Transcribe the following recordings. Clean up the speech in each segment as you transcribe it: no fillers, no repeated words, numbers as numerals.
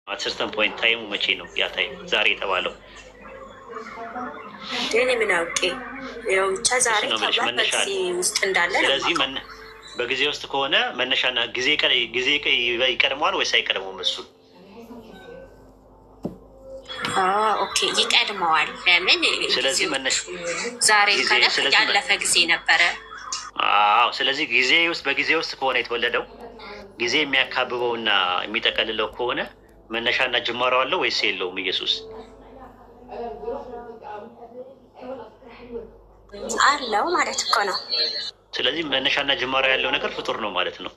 አትሰርተን ፖይንት ታይሙ መቼ ነው? ያ ታይም ዛሬ የተባለው እኔ ምን አውቄ ያው ብቻ ዛሬ በጊዜ ውስጥ እንዳለ። ስለዚህ በጊዜ ውስጥ ከሆነ መነሻና ጊዜ ይቀድመዋል ወይስ አይቀድመውም? እሱ ኦኬ ይቀድመዋል። ለምን? ስለዚህ መነሻ ዛሬ ካለ ያለፈ ጊዜ ነበረ። አዎ፣ ስለዚህ በጊዜ ውስጥ ከሆነ የተወለደው ጊዜ የሚያካብበውና የሚጠቀልለው ከሆነ መነሻና ጅማሮ አለው ወይስ የለውም? ኢየሱስ አለው ማለት እኮ ነው። ስለዚህ መነሻና ጅማሮ ያለው ነገር ፍጡር ነው ማለት ነው።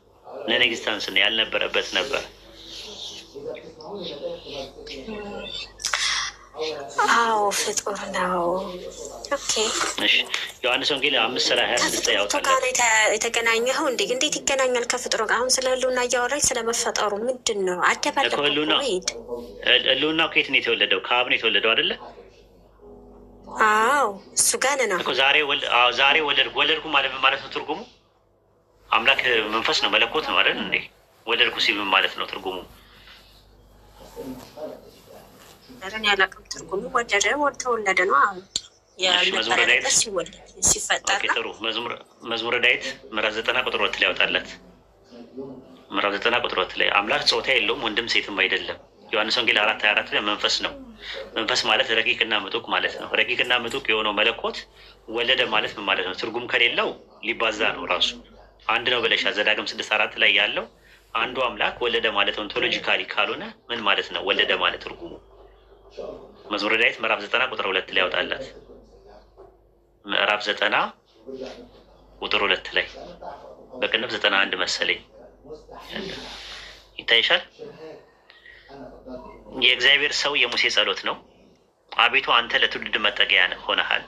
ነን ኤግዚስተንስ ነው፣ ያልነበረበት ነበር። አዎ ፍጡር ነው። ኦኬ እሺ፣ ዮሐንስ ወንጌል 5:26 ያወጣል። የተገናኘኸው እንዴት ይገናኛል ከፍጡር ጋር? አሁን ስለ ህልውና እያወራች ስለመፈጠሩ ምንድን ነው አደባለቅ? ህልውና ከየት ነው የተወለደው? ከአብ ነው የተወለደው አይደለ? አዎ እሱ ጋር ነው እኮ ዛሬ ወለድኩ ማለት ነው ትርጉሙ። አምላክ መንፈስ ነው፣ መለኮት ነው አይደል እንዴ? ወለድኩ ሲል ምን ማለት ነው ትርጉሙ? ረን ያላቅም ትርጉሙ ወደደ ተወለደ ነው። አሁን ሲፈጠር ጥሩ መዝሙረ ዳዊት ምዕራፍ 90 ቁጥር 2 ላይ ያወጣለት። ምዕራፍ 90 ቁጥር 2 ላይ አምላክ ጾታ የለውም ወንድም ሴትም አይደለም። ዮሐንስ ወንጌል 4:24 ላይ መንፈስ ነው። መንፈስ ማለት ረቂቅና ምጡቅ ማለት ነው። ረቂቅና ምጡቅ የሆነው መለኮት ወለደ ማለት ምን ማለት ነው? ትርጉም ከሌለው ሊባዛ ነው ራሱ። አንድ ነው ብለሻ ዘዳግም 6:4 ላይ ያለው አንዱ አምላክ ወለደ ማለት ኦንቶሎጂካሊ ካልሆነ ምን ማለት ነው? ወለደ ማለት ትርጉሙ መዝሙረ ዳዊት ምዕራፍ 90 ቁጥር 2 ላይ ያወጣላት። ምዕራፍ 90 ቁጥር 2 ላይ በቅንፍ 91 መሰለኝ ይታይሻል። የእግዚአብሔር ሰው የሙሴ ጸሎት ነው። አቤቱ አንተ ለትውልድ መጠጊያ ሆነሃል።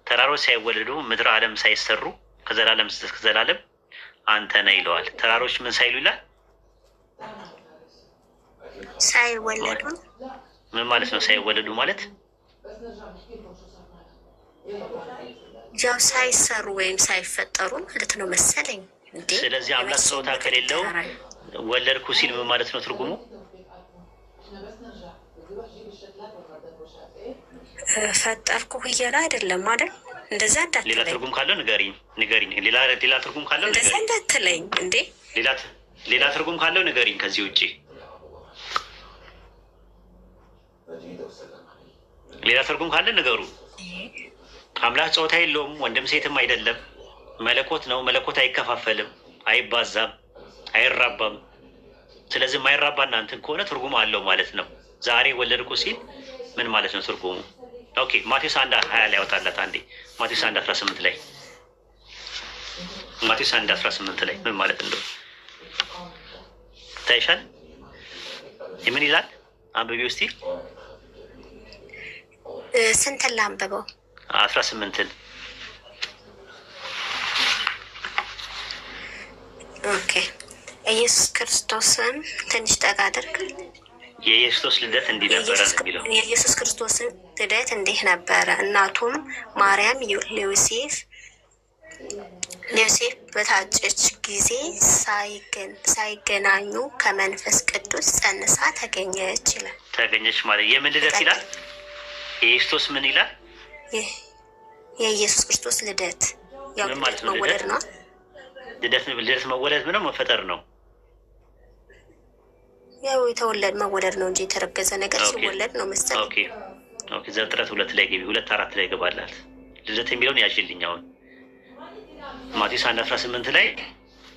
ተራሮች ሳይወለዱ ምድር ዓለም ሳይሰሩ ከዘላለም እስከ ዘላለም አንተ ነህ ይለዋል። ተራሮች ምን ሳይሉ ይላል? ሳይወለዱ። ምን ማለት ነው ሳይወለዱ ማለት? ያው ሳይሰሩ ወይም ሳይፈጠሩ ማለት ነው መሰለኝ እንዴ። ስለዚህ አምላክ ጾታ ከሌለው ወለድኩ ሲል ምን ማለት ነው ትርጉሙ? ፈጠርኩ እያለ አይደለም አይደል? እንደዛ እንዳትለኝ። ሌላ ትርጉም ካለው ንገሪኝ። ሌላ ትርጉም ካለው እንደዛ እንዳትለኝ እንዴ። ሌላ ትርጉም ካለው ንገሪኝ። ከዚህ ውጪ ሌላ ትርጉም ካለ ንገሩ። አምላክ ጾታ የለውም ወንድም ሴትም አይደለም፣ መለኮት ነው። መለኮት አይከፋፈልም፣ አይባዛም፣ አይራባም። ስለዚህ የማይራባ እናንትን ከሆነ ትርጉም አለው ማለት ነው። ዛሬ ወለድኩ ሲል ምን ማለት ነው ትርጉሙ? ኦኬ ማቴዎስ 1:20 ላይ ያወጣላት አንዴ። ማቴዎስ 1:18 ላይ ማቴዎስ 1:18 ላይ ምን ማለት እንደው ታይሻል? ምን ይላል? አንብቢ ውስጥ ስንትን ላንብበው? 18ን። ኦኬ ኢየሱስ ክርስቶስን ትንሽ ጠጋ አድርግ። የኢየሱስ ልደት እንዲህ ነበረ ነው የሚለው። የኢየሱስ ክርስቶስን ልደት እንዲህ ነበረ። እናቱም ማርያም ዮሴፍ በታጨች ጊዜ ሳይገናኙ ከመንፈስ ቅዱስ ጸንሳ ተገኘች ይላል። ተገኘች ማለት የምን ልደት ይላል? የኢየሱስ ምን ይላል? የኢየሱስ ክርስቶስ ልደት ያው መወለድ ነው። ልደት መወለድ ምነው መፈጠር ነው? ያው የተወለድ መወለድ ነው እንጂ የተረገዘ ነገር ሲወለድ ነው መሰለኝ። ኦኬ ዘፍጥረት 2 ላይ ግቢ 2:4 ላይ ገባላት። ልደት የሚለውን ያሽልኝ። አሁን ማቴዎስ 1:18 ላይ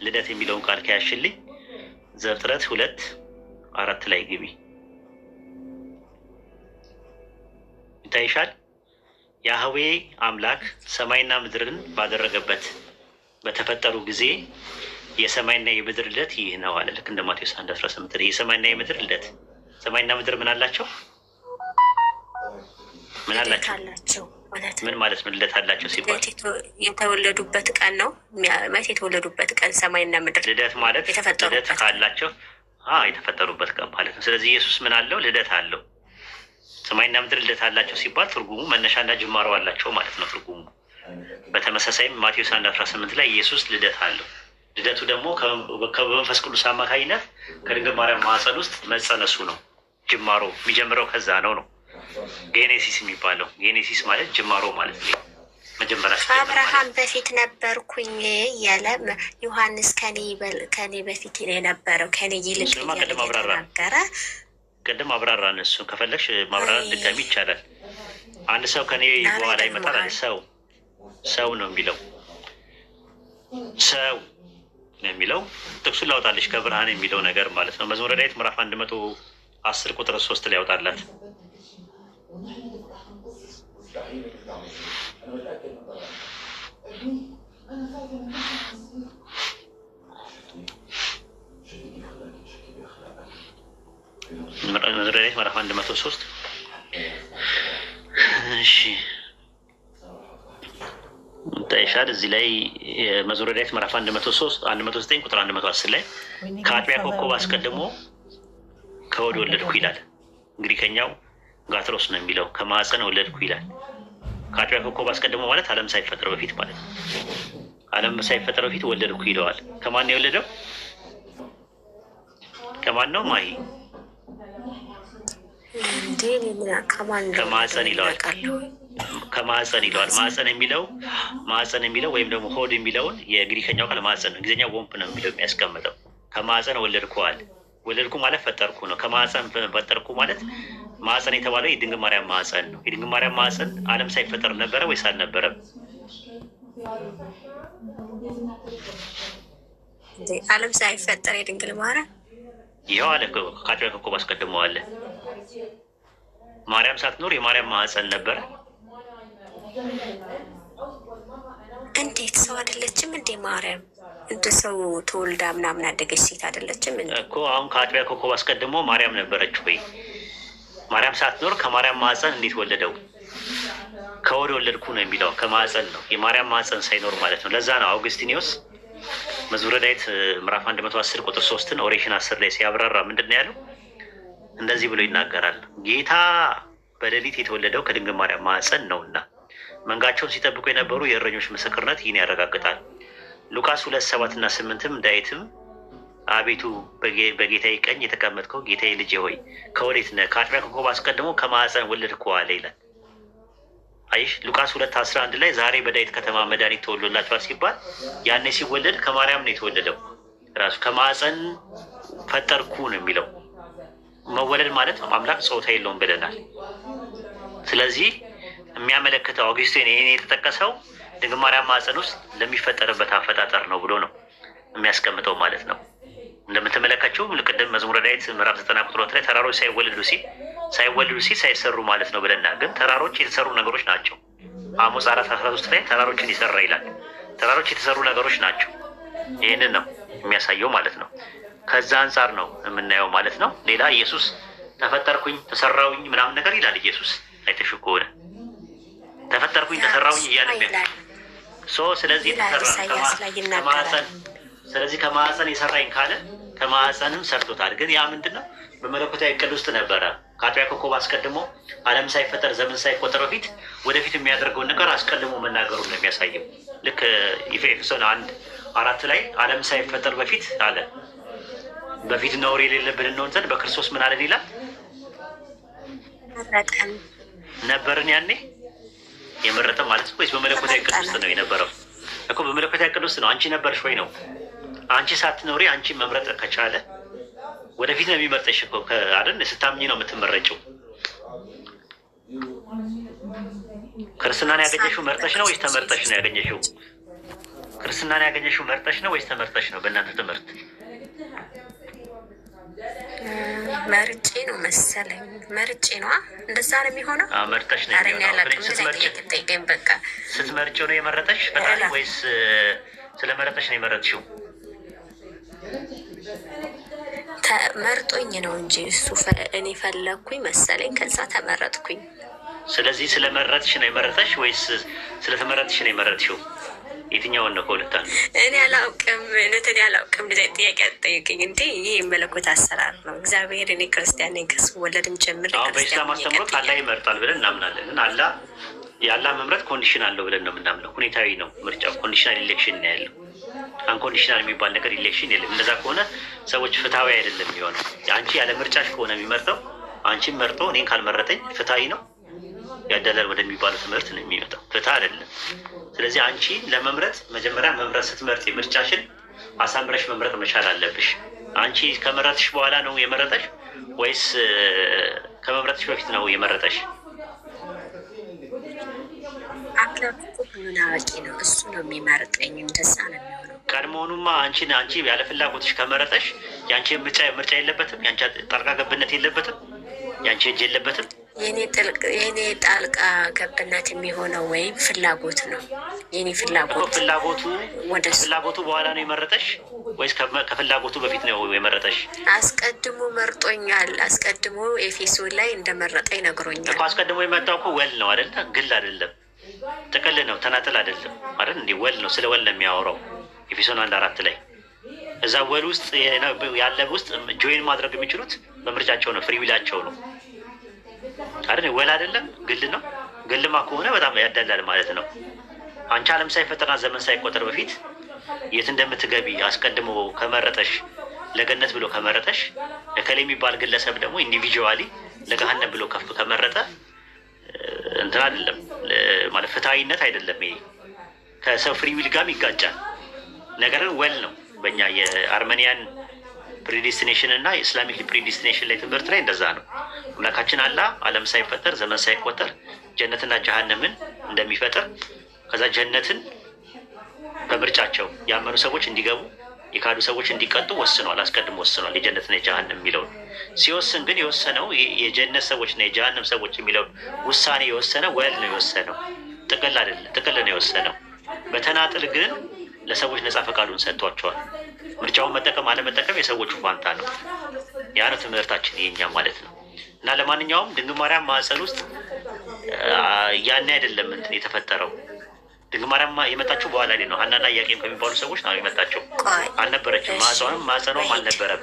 ልደት የሚለውን ቃል ከያሽልኝ ዘፍጥረት 2:4 ላይ ግቢ ይታይሻል። ያህዌ አምላክ ሰማይና ምድርን ባደረገበት በተፈጠሩ ጊዜ የሰማይና የምድር ልደት ይህ ነው አለ። ልክ እንደ ማቴዎስ 1:18 የሰማይና የምድር ልደት። ሰማይና ምድር ምን አላቸው? ምን አላቸው? ምን ማለት ነው ልደት አላቸው ሲባል? የተወለዱበት ቀን ነው ማለት የተወለዱበት ቀን ሰማይና ምድር ልደት ማለት ልደት ካላቸው የተፈጠሩበት ቀን ማለት ነው። ስለዚህ ኢየሱስ ምን አለው? ልደት አለው። ሰማይና ምድር ልደት አላቸው ሲባል ትርጉሙ መነሻና ጅማሮ አላቸው ማለት ነው ትርጉሙ። በተመሳሳይም ማቴዎስ 1:18 ላይ ኢየሱስ ልደት አለው። ልደቱ ደግሞ በመንፈስ ቅዱስ አማካኝነት ከድንግል ማርያም ማህፀን ውስጥ መጸነሱ ነው። ጅማሮ የሚጀምረው ከዛ ነው ነው ጌኔሲስ የሚባለው። ጌኔሲስ ማለት ጅማሮ ማለት ነው። መጀመሪያ ከአብርሃም በፊት ነበርኩኝ እያለ ዮሐንስ ከኔ በፊት የነበረው ከኔ ይልቅ እየተናገረ ቅድም አብራራን። እሱ ከፈለግሽ ማብራራት ድጋሚ ይቻላል። አንድ ሰው ከኔ በኋላ ይመጣል። ሰው ነው የሚለው ሰው ነው የሚለው ጥቅሱን ላውጣለች ከብርሃን የሚለው ነገር ማለት ነው። መዝሙረ ዳዊት ምዕራፍ 110 ቁጥር 3 ላይ ያውጣላት። መዝሙረ ዳዊት ምዕራፍ 103 እሺ ታይሻል። እዚህ ላይ መዝሙረ ዳዊት ምዕራፍ 103 109 ቁጥር 110 ላይ ከአጥቢያ ኮከብ አስቀድሞ ከሆድ ወለድኩ ይላል። እንግዲህ ከኛው ጋትሮስ ነው የሚለው ከማዕፀን ወለድኩ ይላል። ከአጥቢያ ኮከብ አስቀድሞ ማለት ዓለም ሳይፈጠር በፊት ማለት ነው። ዓለም ሳይፈጠር በፊት ወለድኩ ይለዋል። ከማን ነው የወለደው? ከማን ነው? ማይ ከማዕፀን ይለዋል። ከማዕፀን ይለዋል። ማዕፀን የሚለው ወይም ደግሞ ሆድ የሚለውን የግሪከኛው ቃል ማዕፀን ነው። እንግሊዝኛው ወምፕ ነው የሚለው የሚያስቀምጠው። ከማዕፀን ወለድኩዋል። ወለድኩ ማለት ፈጠርኩ ነው። ከማዕፀን ፈጠርኩ ማለት ማዕፀን የተባለው የድንግል ማርያም ማዕፀን ነው። የድንግል ማርያም ማዕፀን ዓለም ሳይፈጠር ነበረ ወይስ አልነበረም? ዓለም ሳይፈጠር የድንግል ማርያም ይኸው አለ። ከአጥቢያ ኮከብ አስቀድሞ አለ። ማርያም ሳትኖር የማርያም ማዕፀን ነበረ። እንዴት ሰው አይደለችም እንዴ ማርያም? እንደ ሰው ተወልዳ ምናምን አደገች ሴት አይደለችም እኮ። አሁን ከአጥቢያ ኮከብ አስቀድሞ ማርያም ነበረች ወይ? ማርያም ሳትኖር ከማርያም ማዕፀን እንዴት ወለደው? ከወደ ወለድኩ ነው የሚለው ከማዕፀን ነው። የማርያም ማዕፀን ሳይኖር ማለት ነው። ለዛ ነው አውግስቲኒዮስ መዝሙረ ዳዊት ምዕራፍ 110 ቁጥር 3 ኦሬሽን 10 ላይ ሲያብራራ ምንድን ነው ያለው? እንደዚህ ብሎ ይናገራል። ጌታ በሌሊት የተወለደው ከድንግል ማርያም ማዕፀን ነውና መንጋቸውን ሲጠብቁ የነበሩ የእረኞች ምስክርነት ይህን ያረጋግጣል። ሉቃስ 2:7 እና 8 ዳዊትም አቤቱ በጌታዬ ቀኝ የተቀመጥከው ጌታዬ ልጄ ሆይ ከወዴት ነህ? ከአጥቢያ ኮከብ አስቀድሞ ከማዕፀን ወለድኩህ አለ ይላል። አይሽ ሉቃስ 2:11 ላይ ዛሬ በዳዊት ከተማ መድኃኒት ተወልዶላችኋል ሲባል ያኔ ሲወለድ ከማርያም ነው የተወለደው። ራሱ ከማዕፀን ፈጠርኩ ነው የሚለው። መወለድ ማለት አምላክ ጾታ የለውም ብለናል። ስለዚህ የሚያመለክተው አውግስቲን ይሄን የተጠቀሰው ድንግል ማርያም ማዕፀን ውስጥ ለሚፈጠርበት አፈጣጠር ነው ብሎ ነው የሚያስቀምጠው ማለት ነው። እንደምትመለከችው ቅድም መዝሙረ ዳዊት ምዕራፍ 90 ቁጥር 2 ላይ ተራሮች ሳይወለዱ ሲል ሳይሰሩ ማለት ነው ብለናል። ግን ተራሮች የተሰሩ ነገሮች ናቸው። አሞጽ 4:13 ላይ ተራሮችን ይሰራ ይላል። ተራሮች የተሰሩ ነገሮች ናቸው። ይህንን ነው የሚያሳየው ማለት ነው። ከዛ አንጻር ነው የምናየው ማለት ነው። ሌላ ኢየሱስ ተፈጠርኩኝ ተሰራውኝ ምናምን ነገር ይላል። ኢየሱስ አይተሽ ከሆነ ተፈጠርኩኝ ተሰራውኝ እያለ ስለዚህ ከማዕፀን የሰራኝ ካለ ከማዕፀንም ሰርቶታል። ግን ያ ምንድን ነው? በመለኮታዊ እቅድ ውስጥ ነበረ። ከአጥቢያ ኮከብ አስቀድሞ ዓለም ሳይፈጠር ዘመን ሳይቆጠር በፊት ወደፊት የሚያደርገውን ነገር አስቀድሞ መናገሩ ነው የሚያሳየው። ልክ ኤፌሶን 1:4 ላይ ዓለም ሳይፈጠር በፊት አለ በፊት ነውር የሌለብን እንሆን ዘንድ በክርስቶስ ምን አለን ይላል? ነበርን። ያኔ የመረጠ ማለት ወይስ በመለኮታዊ እቅድ ውስጥ ነው የነበረው? እኮ በመለኮታዊ እቅድ ውስጥ ነው። አንቺ ነበርሽ ወይ ነው? አንቺ ሳትኖሪ አንቺ መምረጥ ከቻለ ወደፊት ነው የሚመርጠሽ እኮ አይደል? ስታምኚ ነው የምትመረጭው። ክርስትናን ያገኘሽው መርጠሽ ነው ወይስ ተመርጠሽ ነው ያገኘሽው? ክርስትናን ያገኘሽው መርጠሽ ነው ወይስ ተመርጠሽ ነው? በእናንተ ትምህርት መርጬ ነው መሰለኝ። መርጬ ነው እንደዛ ነው የሚሆነው። መርጠሽ ነው ስትመርጪው ነው የመረጠሽ ፈጣሪ ወይስ ስለመረጠሽ ነው የመረጥሽው? መርጦኝ ነው እንጂ እሱ እኔ ፈለግኩኝ መሰለኝ፣ ከዛ ተመረጥኩኝ። ስለዚህ ስለመረጥሽ ነው የመረጠሽ ወይስ ስለተመረጥሽ ነው የመረጥሽው? የትኛውን ነው ከሁለት አንዱ? እኔ አላውቅም። እኔ አላውቅም። እንደዚህ ጥያቄ አትጠይቅኝ እንዴ! ይህ መለኮት አሰራር ነው። እግዚአብሔር እኔ ክርስቲያን ነኝ ከስወለድም ጀምሬ አሁን በኢስላም አስተምሮት አላህ ይመርጣል ብለን እናምናለን። ግን አላህ የአላህ መምረጥ ኮንዲሽን አለው ብለን ነው የምናምነው። ሁኔታዊ ነው ምርጫው። ኮንዲሽናል ኢሌክሽን ነው ያለው። አንኮንዲሽናል የሚባል ነገር ኢሌክሽን የለም። እንደዛ ከሆነ ሰዎች ፍትሃዊ አይደለም የሚሆነው። አንቺ ያለ ምርጫሽ ከሆነ የሚመርጠው አንቺን መርጦ እኔን ካልመረጠኝ ፍትሐዊ ነው ያደላል ወደሚባለው ትምህርት ነው የሚመጣው። ፍትህ አይደለም። ስለዚህ አንቺ ለመምረጥ መጀመሪያ መምረጥ ስትመርጥ ምርጫሽን አሳምረሽ መምረጥ መቻል አለብሽ። አንቺ ከመረጥሽ በኋላ ነው የመረጠሽ ወይስ ከመምረጥሽ በፊት ነው የመረጠሽ? ሁሉን አዋቂ ነው፣ እሱ ነው የሚመርጠኝ። እንደዛ ነው የሚሆነው። ቀድሞውኑማ አንቺ ያለ ፍላጎትሽ ከመረጠሽ የአንቺ ምርጫ የለበትም፣ የአንቺ ጣልቃ ገብነት የለበትም፣ የአንቺ እጅ የለበትም። የኔ ጣልቃ ገብነት የሚሆነው ወይም ፍላጎት ነው። የኔ ፍላጎቱ በኋላ ነው የመረጠሽ ወይስ ከፍላጎቱ በፊት ነው የመረጠሽ? አስቀድሞ መርጦኛል። አስቀድሞ ኤፌሶን ላይ እንደመረጠኝ ነግሮኛል እኮ። አስቀድሞ የመጣው እኮ ወል ነው አይደለ? ግል አይደለም፣ ጥቅል ነው፣ ተናጥል አይደለም አይደል? እንዴ ወል ነው። ስለ ወል ነው የሚያወራው ኤፌሶን 1:4 ላይ። እዛ ወል ውስጥ ያለ ውስጥ ጆይን ማድረግ የሚችሉት በምርጫቸው ነው፣ ፍሪ ዊላቸው ነው አይደል? ወል አይደለም፣ ግል ነው። ግልማ ከሆነ በጣም ያዳላል ማለት ነው። አንቺ ዓለም ሳይፈጠርና ዘመን ሳይቆጠር በፊት የት እንደምትገቢ አስቀድሞ ከመረጠሽ፣ ለገነት ብሎ ከመረጠሽ፣ እከሌ የሚባል ግለሰብ ደግሞ ኢንዲቪጁዋሊ ለገሃነም ብሎ ከፍ ከመረጠ እንትን አይደለም ማለት ፍትሐዊነት አይደለም። ይሄ ከሰው ፍሪ ዊል ጋርም ይጋጫል። ነገርን ወል ነው። በእኛ የአርሜኒያን ፕሪዲስቲኔሽን እና የኢስላሚክ ፕሪዲስቲኔሽን ላይ ትምህርት ላይ እንደዛ ነው። አምላካችን አላህ ዓለም ሳይፈጠር ዘመን ሳይቆጠር ጀነትና ጀሃነምን እንደሚፈጥር ከዛ ጀነትን በምርጫቸው ያመኑ ሰዎች እንዲገቡ የካዱ ሰዎች እንዲቀጡ ወስኗል። አስቀድሞ ወስኗል የጀነትና የጀሃነም የሚለውን ሲወስን ግን የወሰነው የጀነት ሰዎችና የጀሃነም ሰዎች የሚለውን ውሳኔ የወሰነው ወል ነው የወሰነው፣ ጥቅል አይደለም። ጥቅል ነው የወሰነው። በተናጥል ግን ለሰዎች ነፃ ፈቃዱን ሰጥቷቸዋል። ምርጫውን መጠቀም አለመጠቀም የሰዎቹ ፋንታ ነው። ያ ነው ትምህርታችን የኛ ማለት ነው። እና ለማንኛውም ድንግል ማርያም ማህፀን ውስጥ ያኔ አይደለም እንትን የተፈጠረው። ድንግል ማርያም የመጣችው በኋላ ላይ ነው። ሀናና ኢያቄም ከሚባሉ ሰዎች ነው የመጣችው። አልነበረችም፣ ማህፀኗም አልነበረም።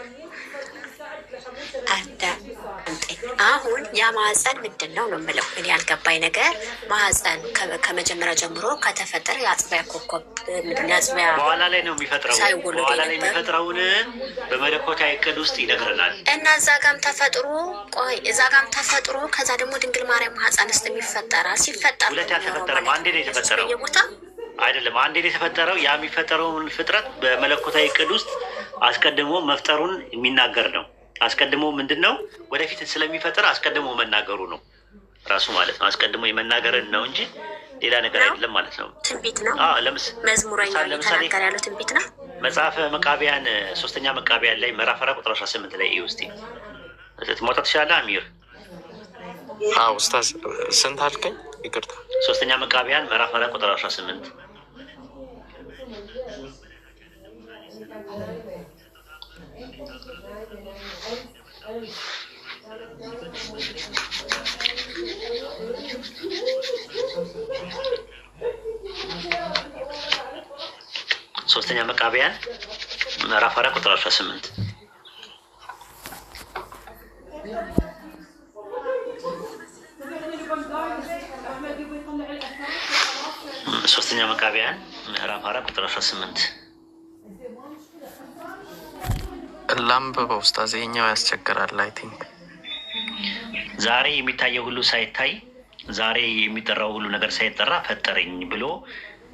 አሁን ያ ማህፀን ምንድን ነው ነው የምለው እኔ ያልገባኝ ነገር። ማህፀን ከመጀመሪያ ጀምሮ ከተፈጠረ የአጥቢያ ኮከብ የአጥቢያ በኋላ ላይ ነው የሚፈጥረው። በኋላ ላይ የሚፈጥረውን በመለኮታዊ ዕቅድ ውስጥ ይነግረናል። እና እዛ ጋም ተፈጥሮ ከዛ ደግሞ ድንግል ማርያም ማህፀን ውስጥ የሚፈጠራል። ሲፈጠር ሁለት ያልተፈጠረም አንዴ ነው የተፈጠረው አይደለም። አንዴ ነው የተፈጠረው። ያ የሚፈጠረውን ፍጥረት በመለኮታዊ ዕቅድ ውስጥ አስቀድሞ መፍጠሩን የሚናገር ነው። አስቀድሞ ምንድን ነው ወደፊት ስለሚፈጠር አስቀድሞ መናገሩ ነው ራሱ ማለት ነው። አስቀድሞ የመናገርን ነው እንጂ ሌላ ነገር አይደለም ማለት ነው። ትንቢት ነው። መዝሙረኛው እየተናገረ ያለው ትንቢት ነው። መጽሐፈ መቃቢያን 3ኛ መቃቢያን ላይ ምዕራፍ 4 ቁጥር 18 ላይ ውስጥ መውጣት ትችላለህ አሚር? ኡስታዝ ስንት አልከኝ? ይቅርታ 3ኛ መቃቢያን ምዕራፍ 4 ቁጥር 18 3ኛ መቃቢያን ምዕራፍ 4 ቁጥር 18 3ኛ መቃቢያን ምዕራፍ 4 ቁጥር 18 ላምበበው ኡስታዝ፣ ይኸኛው ያስቸግራል። አይ ቲንክ ዛሬ የሚታየው ሁሉ ሳይታይ ዛሬ የሚጠራው ሁሉ ነገር ሳይጠራ ፈጠረኝ ብሎ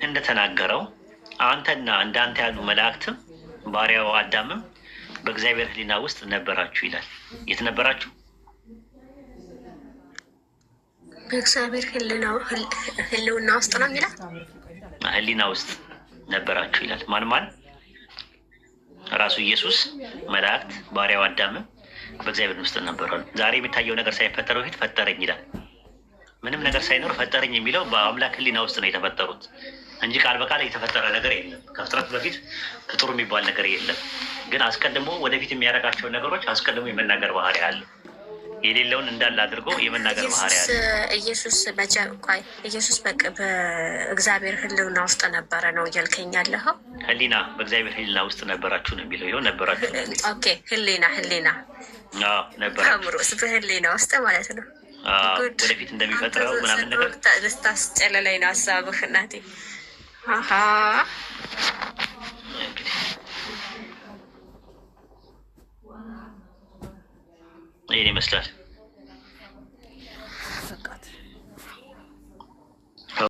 እንደተናገረው አንተና እንዳንተ ያሉ መላእክትም ባሪያው አዳምም በእግዚአብሔር ሕሊና ውስጥ ነበራችሁ ይላል። የት ነበራችሁ? በእግዚአብሔር ሕልውና ውስጥ ነው የሚላል። ሕሊና ውስጥ ነበራችሁ ይላል። ማን? ራሱ ኢየሱስ፣ መላእክት፣ ባሪያው አዳምም በእግዚአብሔር ውስጥ ነበሩ። ዛሬ የሚታየው ነገር ሳይፈጠር በፊት ፈጠረኝ ይላል። ምንም ነገር ሳይኖር ፈጠረኝ የሚለው በአምላክ ሕሊና ውስጥ ነው የተፈጠሩት እንጂ ቃል በቃል የተፈጠረ ነገር የለም። ከፍጥረት በፊት ፍጡር የሚባል ነገር የለም። ግን አስቀድሞ ወደፊት የሚያደርጋቸውን ነገሮች አስቀድሞ የመናገር ባህሪ አለ። የሌለውን እንዳለ አድርጎ የመናገር ባህሪ አለ። ኢየሱስ በእግዚአብሔር ሕልውና ውስጥ ነበረ ነው እያልከኝ ያለኸው? ሕሊና በእግዚአብሔር ሕሊና ውስጥ ነበራችሁ ነው የሚለው። ይኸው ነበራችሁ። ኦኬ፣ ሕሊና ነበራችሁ። አእምሮስ በሕሊና ውስጥ ማለት ነው። ወደፊት እንደሚፈጥረው ምናምን ነገር ልታስጨለለኝ ነው ሀሳብህ እናቴ። ይህን ይመስላል።